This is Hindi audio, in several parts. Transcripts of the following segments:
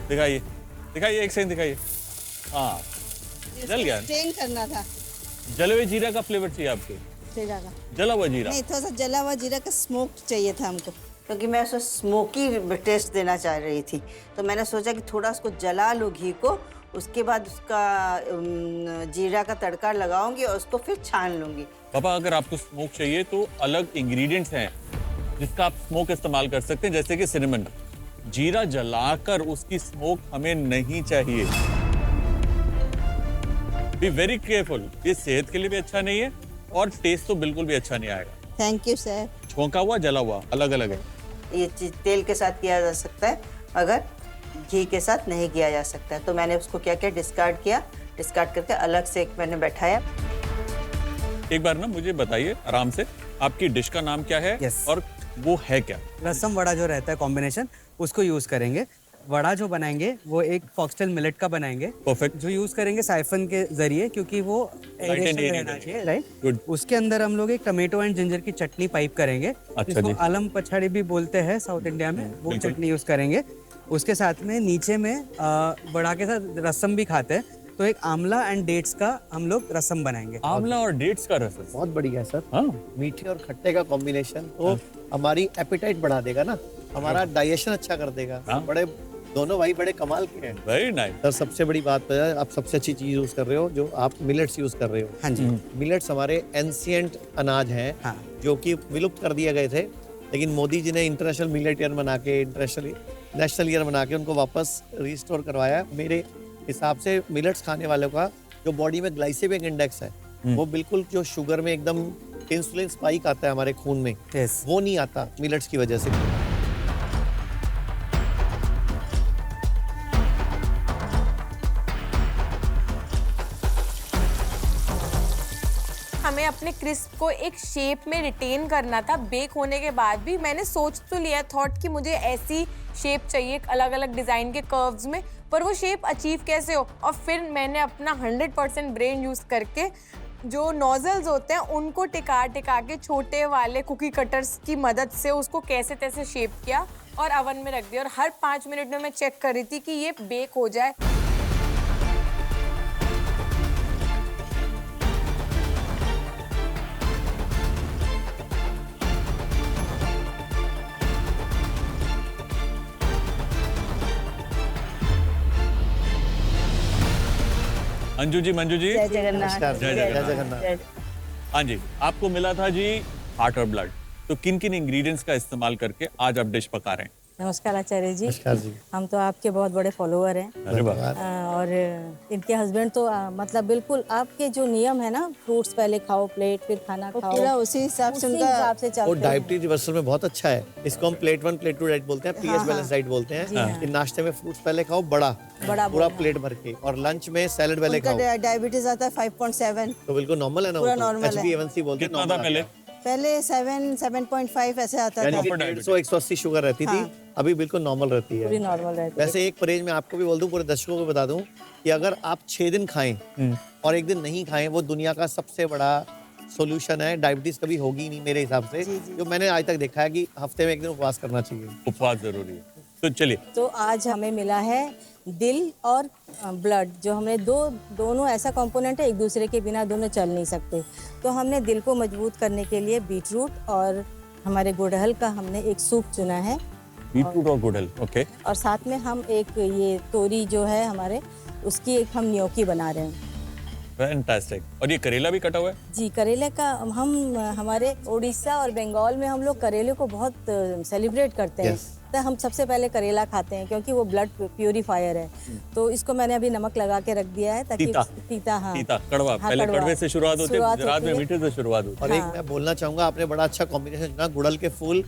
दिखाइए दिखाइए, एक सेकंड दिखाइए। हाँ, जल गया। स्टेन करना था जले हुए जीरा का फ्लेवर चाहिए आपको? जीरा का। जला हुआ जीरा? नहीं, थोड़ा सा जला हुआ जीरा का स्मोक चाहिए था हमको, क्योंकि मैं उसको स्मोकी टेस्ट देना चाह रही थी। तो मैंने सोचा कि थोड़ा उसको जला लूँ घी को, उसके बाद उसका जीरा का तड़का लगाऊंगी और उसको फिर छान लूंगी। पापा, अगर आपको स्मोक चाहिए तो अलग इंग्रेडिएंट्स हैं जिसका आप स्मोक इस्तेमाल कर सकते हैं, जैसे कि सिनेमन। जीरा जलाकर उसकी स्मोक हमें नहीं चाहिए। बी वेरी केयरफुल, ये सेहत के लिए भी अच्छा नहीं है और टेस्ट तो बिल्कुल भी अच्छा नहीं आएगा। Thank you sir. छोंका हुआ, जला हुआ अलग अलग है। ये चीज तेल के साथ किया जा सकता है, अगर घी के साथ नहीं किया जा सकता है। तो मैंने उसको क्या किया, डिस्कार्ड किया। डिस्कार्ड करके अलग से एक मैंने बैठाया। एक बार ना मुझे बताइए आराम से, आपकी डिश का नाम क्या है? Yes. और वो है क्या? रसम वड़ा जो रहता है कॉम्बिनेशन, उसको यूज़ करेंगे। वड़ा जो बनाएंगे वो एक फॉक्सटेल मिलेट का बनाएंगे। परफेक्ट। जो यूज़ करेंगे साइफन के जरिए, क्योंकि वो एरेशन aerated रहना चाहिए, राइट। Good. उसके अंदर हम लोग एक टमेटो एंड जिंजर की चटनी पाइप करेंगे, अच्छा जिसको जी। अलम पछाड़ी भी बोलते हैं साउथ इंडिया में, वो बिल्कुल। चटनी यूज़ करेंगे। उसके साथ में नीचे में वड़ा के साथ रसम भी खाते हैं, तो एक आंवला एंड डेट्स का हम लोग रसम बनाएंगे। आंवला और डेट्स का रस? बहुत बढ़िया है सर। हाँ, मीठे और खट्टे का कॉम्बिनेशन तो हमारी एपेटाइट बढ़ा देगा ना, हमारा डाइजेशन अच्छा कर देगा। हाँ। बड़े दोनों भाई बड़े कमाल के हैं वेरी नाइस। सर। सबसे बड़ी बात है, आप सबसे अच्छी चीज यूज कर रहे हो, जो आप मिलेट्स यूज कर रहे हो। हाँ जी। मिलेट्स हमारे एंशिएंट अनाज हैं, हाँ। जो कि विलुप्त कर दिए गए थे, लेकिन मोदी जी ने इंटरनेशनल मिलेट ईयर बना के, इंटरनेशनल नेशनल ईयर बना के उनको वापस रिस्टोर करवाया। मेरे हिसाब से मिलेट्स खाने वालों का जो बॉडी में ग्लाइसेमिक इंडेक्स है, वो बिल्कुल जो शुगर में एकदम इंसुलिन स्पाइक आता है हमारे खून में, यस। वो नहीं आता मिलेट्स की वजह से। हमें अपने क्रिस्प को एक शेप में रिटेन करना था। बेक होने के बाद भी मैंने सोच तो लिया, थॉट कि मुझे ऐसी शेप चाहिए अलग अलग डिज़ाइन के कर्व्स में, पर वो शेप अचीव कैसे हो। और फिर मैंने अपना 100% ब्रेन यूज़ करके जो नोजल्स होते हैं उनको टिका टिका के छोटे वाले कुकी कटर्स की मदद से उसको कैसे तैसे शेप किया और अवन में रख दिया। और हर 5 मिनट में मैं चेक कर रही थी कि ये बेक हो जाए। अंजू जी, मंजू जी, जय जगन्नाथ। नमस्कार। जय जगन्नाथ। जय- हाँ जी, आपको मिला था जी हार्ट और ब्लड, तो किन किन इंग्रेडिएंट्स का इस्तेमाल करके आज आप डिश पका रहे हैं? नमस्कार आचार्य जी। नमस्कार जी। हम तो आपके बहुत बड़े फॉलोअर हैं। अरे वाह, और इनके हस्बैंड तो मतलब बिल्कुल आपके जो नियम है ना, फ्रूट्स पहले खाओ, प्लेट फिर खाना वो खाओ, पूरा उसी हिसाब से उसी उनका हिसाब से वो चलते हैं। डायबिटीज रिवर्सल में बहुत अच्छा है। इसको हम प्लेट 1 प्लेट 2 डाइट बोलते हैं, पीएच बैलेंस डाइट बोलते हैं। कि नाश्ते में फ्रूट्स पहले खाओ, बड़ा बड़ा पूरा बोलना। प्लेट भर के, और लंच में सैलेड पहले उनका खाओ। डायबिटीज आता है 5.7। तो बिल्कुल नॉर्मल है ना, पूरा normal है। HbA1c बोलते हैं। कितना था normal पहले? आता है। पहले 7.5 ऐसे आता यानी था। कि Proper 150 180 शुगर रहती थी, अभी बिल्कुल नॉर्मल रहती पूरी है। नॉर्मल रहती है। वैसे एक परहेज मैं आपको भी बोल दूं, पूरे दर्शकों को बता दूं कि अगर आप 6 दिन खाएं और एक दिन नहीं खाएं, वो दुनिया का सबसे बड़ा सॉल्यूशन है। डायबिटीज कभी होगी ही नहीं मेरे हिसाब से। जो मैंने आज तक देखा है कि हफ्ते में एक दिन उपवास करना चाहिए। उपवास जरूरी है। तो चलिए, तो आज हमें मिला है दिल और ब्लड, जो हमें दोनों ऐसा कंपोनेंट है, एक दूसरे के बिना दोनों चल नहीं सकते। तो हमने दिल को मजबूत करने के लिए बीटरूट और हमारे गुड़हल का हमने एक सूप चुना है, बीटरूट और गुड़हल, ओके। और साथ में हम एक ये तोरी जो है हमारे, उसकी एक हम न्योकी बना रहे हैं। फैंटास्टिक। और ये करेला भी कटा हुआ है? जी, करेले का हम हमारे उड़ीसा और बंगाल में हम लोग करेले को बहुत सेलिब्रेट करते हैं। Yes. तो हम सबसे पहले करेला खाते हैं, क्योंकि वो ब्लड प्यूरिफायर है। तो इसको मैंने अभी नमक लगा के रख दिया है ताकि तीता, हाँ, तीता, कड़वा। हाँ, पहले कड़वा। कड़वे से शुरुआत होती है, शुरुआत गुजरात में होती है। मीठे से शुरुआत होती और है। एक हाँ। मैं बोलना चाहूंगा, आपने बड़ा अच्छा कॉम्बिनेशन चुना, गुड़हल के फूल,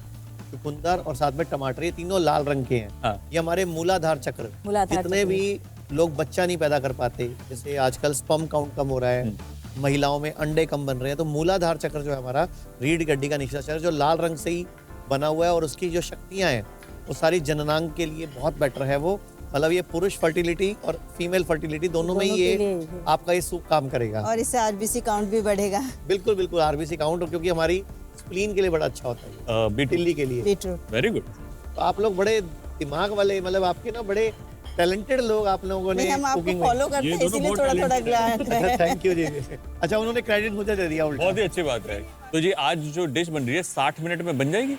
चुकंदर और साथ में टमाटर, ये तीनों लाल रंग के हैं। हाँ। ये हमारे मूलाधार चक्र। मूलाधार जितने चक्र। भी लोग बच्चा नहीं पैदा कर पाते, जैसे आजकल स्पर्म काउंट कम हो रहा है, महिलाओं में अंडे कम बन रहे हैं, तो मूलाधार चक्र जो है हमारा, रीढ़ की हड्डी का निचला चक्र, जो लाल रंग से ही बना हुआ है, और उसकी जो शक्तियां हैं वो सारी जननांग के लिए बहुत बेटर है। वो मतलब ये पुरुष फर्टिलिटी और फीमेल फर्टिलिटी दोनों में ही दोनों के ये लिए। आपका ये सूप काम करेगा। और इससे आरबीसी काउंट भी बढ़ेगा। बिल्कुल बिल्कुल, आरबीसी काउंट, क्योंकि हमारी स्प्लीन के लिए बड़ा अच्छा होता है, बीटरूट, तिल्ली के लिए। बीटरूट। Very good. तो आप लोग बड़े दिमाग वाले, मतलब आपके ना बड़े टैलेंटेड लोग आप लोगों ने नहीं, हम आपको cooking में। फॉलो करते ये हैं दोनों इसीलिए बहुत थोड़ा थोड़ा talented ग्लास थैंक यू जी। अच्छा, उन्होंने क्रेडिट मुझे दे दिया उल्टा। बहुत ही अच्छी बात है। तो जी आज जो डिश बन रही है 60 मिनट में बन जाएगी,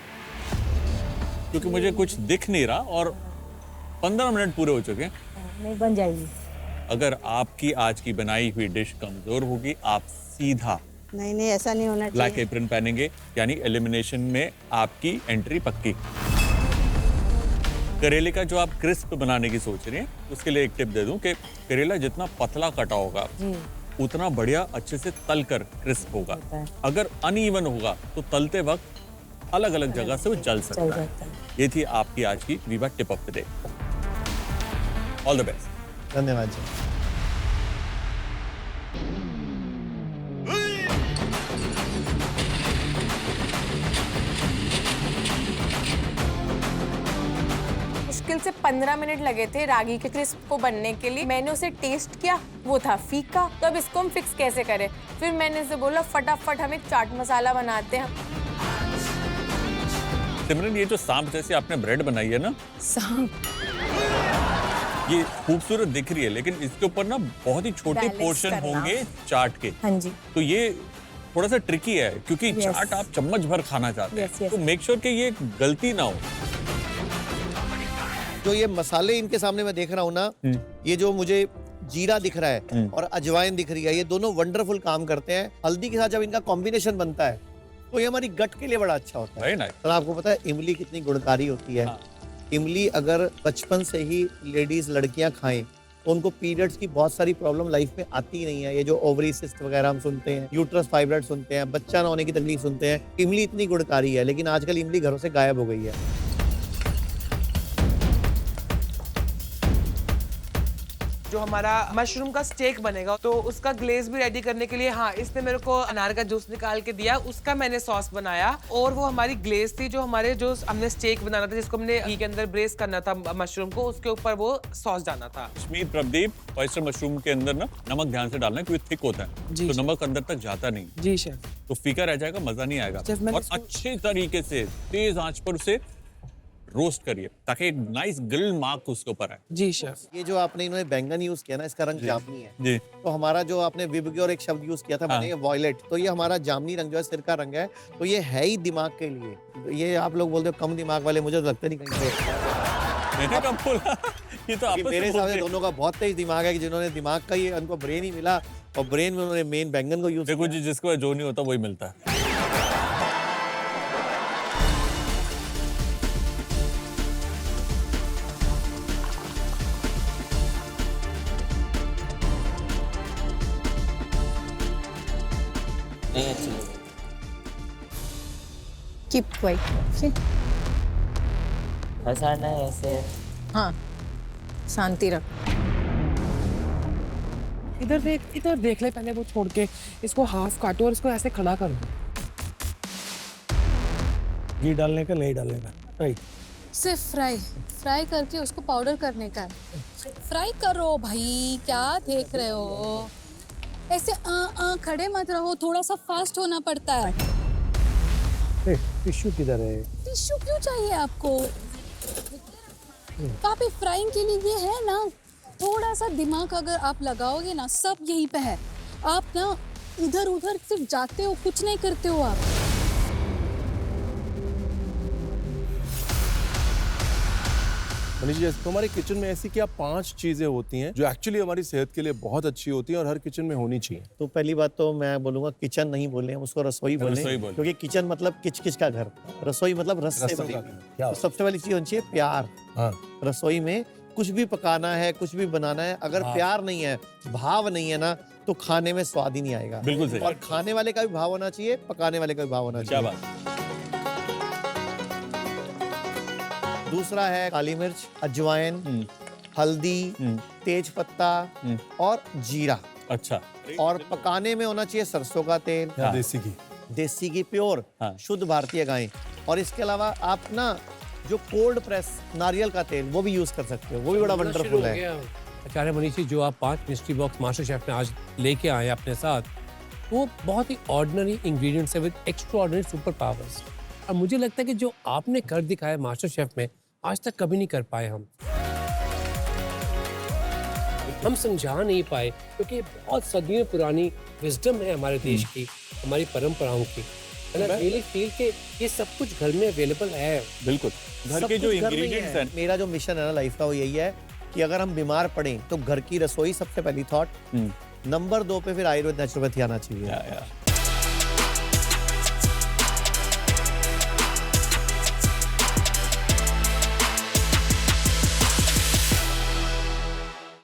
क्योंकि मुझे कुछ दिख नहीं रहा और 15 मिनट पूरे हो चुके हैं। नहीं, बन जाएगी। अगर आपकी आज की बनाई हुई डिश कमजोर होगी, आप सीधा नहीं नहीं, ऐसा नहीं होना ब्लैक चाहिए। एप्रन पहनेंगे, यानी एलिमिनेशन में आपकी एंट्री पक्की। करेले का जो आप क्रिस्प बनाने की सोच रहे हैं, उसके लिए एक टिप दे दूं कि करेला जितना पतला कटा होगा उतना बढ़िया अच्छे से तल कर क्रिस्प होगा। अगर अनइवन होगा तो तलते वक्त अलग अलग जगह से वो जल सकता है। ये थी आपकी आज की Viva tip of the day. All the best. धन्यवाद जी। मुश्किल से 15 मिनट लगे थे रागी के क्रिस्प को बनने के लिए। मैंने उसे टेस्ट किया, वो था फीका। तो अब इसको हम फिक्स कैसे करें? फिर मैंने इसे बोला फटाफट हम एक चाट मसाला बनाते हैं। सिमरन, ये जो सांप जैसी आपने ब्रेड बनाई है ना, सांप ये खूबसूरत दिख रही है, लेकिन इसके ऊपर ना बहुत ही छोटे Balance पोर्शन करना। होंगे चाट के। हाँ जी। तो ये थोड़ा सा ट्रिकी है, क्योंकि Yes. चाट आप चम्मच भर खाना चाहते Yes, हैं। yes. तो मेक श्योर कि ये गलती ना हो। जो ये मसाले इनके सामने मैं देख रहा हूँ ना, ये जो मुझे जीरा दिख रहा है और अजवाइन दिख रही है, ये दोनों वंडरफुल काम करते हैं। हल्दी के साथ जब इनका कॉम्बिनेशन बनता है तो ये हमारी गट के लिए बड़ा अच्छा होता है। Very nice. और आपको पता है इमली कितनी गुणकारी होती है। हाँ। इमली अगर बचपन से ही लेडीज लड़कियां खाएं तो उनको पीरियड्स की बहुत सारी प्रॉब्लम लाइफ में आती नहीं है। ये जो ओवरी सिस्ट वगैरह हम सुनते हैं, यूट्रस फाइब्रॉइड सुनते हैं, बच्चा ना होने की तकलीफ सुनते हैं, इमली इतनी गुणकारी है। लेकिन आजकल इमली घरों से गायब हो गई है। जो हमारा मशरूम का स्टेक बनेगा तो उसका ग्लेज भी रेडी करने के लिए, हाँ, इसने मेरे को अनार का जूस निकाल के दिया, उसका मैंने सॉस बनाया। और वो हमारी ग्लेज थी जो हमारे जो हमने स्टेक बनाना था, जिसको हमने घी के अंदर ब्रेस करना था मशरूम को, उसके ऊपर वो सॉस डालना था। कश्मीर प्रदीप, ऑयस्टर मशरूम के अंदर ना नमक ध्यान से डालना है, क्योंकि थिक होता है, जी। तो नमक अंदर तक जाता नहीं, जी शेफ। तो फीका रह जाएगा, मजा नहीं आएगा। शेफ, मैंने और अच्छे तरीके से तेज आंच पर उसे रोस्ट करिए ताकि एक नाइस ग्रिल मार्क उसके ऊपर आए। जी शेफ। ये जो आपने इन्होंने बैंगन यूज किया ना, इसका रंग जामुनी है। जी। तो हमारा जो आपने विबग्योर और एक शब्द यूज किया था हाँ। मैंने, वॉयलेट, तो ये हमारा जामुनी रंग जो है सिर का रंग है। तो ये है ही दिमाग के लिए। ये आप लोग बोलते हो कम दिमाग वाले, मुझे तो लगता नहीं कहीं पे। मैंने कब बोला? ये तो आपस मेरे में हिसाब से बोलते हैं। दोनों का बहुत तेज दिमाग है कि जिन्होंने दिमाग का, ये उनको ब्रेन ही मिला और ब्रेन में उन्होंने मेन बैंगन को यूज देखो जी, जिसको जो नहीं होता वही मिलता है। Keep quiet. हंसाना है ऐसे। हाँ, शांति रख। इधर देख ले पहले, वो छोड़ के इसको हाफ काटो और इसको ऐसे खड़ा करो। घी डालने का, नहीं डालने का, राइट। सिर्फ फ्राई करके उसको पाउडर करने का है। फ्राई करो भाई, क्या देख रहे हो? ऐसे खड़े मत रहो, थोड़ा सा फास्ट होना पड़ता है। टिश्यू किधर है? टिश्यू क्यों चाहिए आपको? पापी, फ्राइंग के लिए ये है ना, थोड़ा सा दिमाग अगर आप लगाओगे ना, सब यहीं पे है। आप ना इधर उधर सिर्फ जाते हो, कुछ नहीं करते हो आप। मनीष जी, तो हमारे किचन में ऐसी क्या 5 चीजें होती हैं जो एक्चुअली हमारी सेहत के लिए बहुत अच्छी होती हैं और हर किचन में होनी चाहिए? तो पहली बात तो मैं बोलूंगा किचन नहीं बोले, हम उसको रसोई बोले, रसोई बोले। क्योंकि किचन मतलब किचकिच का घर, रसोई मतलब रस से रसोई बनी का हुई। घर, क्या तो सबसे पहली चीज होनी चाहिए प्यार। हाँ। रसोई में कुछ भी पकाना है, कुछ भी बनाना है, अगर प्यार नहीं है, भाव नहीं है ना, तो खाने में स्वाद ही नहीं आएगा। बिल्कुल सही। और खाने वाले का भी भाव होना चाहिए, पकाने वाले का भी भाव होना क्या चाहिए। बात। दूसरा है काली मिर्च, अजवाइन, हल्दी, तेज पत्ता और जीरा। अच्छा। और पकाने में होना चाहिए सरसों का तेल, या देसी घी। देसी घी प्योर, हाँ। शुद्ध भारतीय गाय। और इसके अलावा आप ना जो कोल्ड प्रेस नारियल का तेल वो भी यूज कर सकते हो, वो भी बड़ा वंडरफुल है। आचार्य मनीष जी, जो आप 5 मिस्ट्री बॉक्स मास्टर शेफ ने आज लेके आए अपने साथ, वो बहुत ही ऑर्डिनरी इंग्रेडिएंट्स है with extra ordinary super powers. और मुझे लगता है कि जो आपने कर दिखाया मास्टर शेफ में, आज तक कभी नहीं कर पाए हम। हम समझा नहीं पाए, क्योंकि ये बहुत सदियों पुरानी विजडम है हमारे देश की, हमारी परंपराओं की। And I really feel कि ये सब कुछ घर में अवेलेबल है। बिल्कुल, घर सब के जो कुछ घर में ही इंग्रेडिएंट्स है। हैं, मेरा जो मिशन है ना लाइफ का वो यही है कि अगर हम बीमार पड़े तो घर की रसोई सबसे पहली थॉट, नंबर 2 पे फिर आयुर्वेद नेचुरोपैथी आना चाहिए।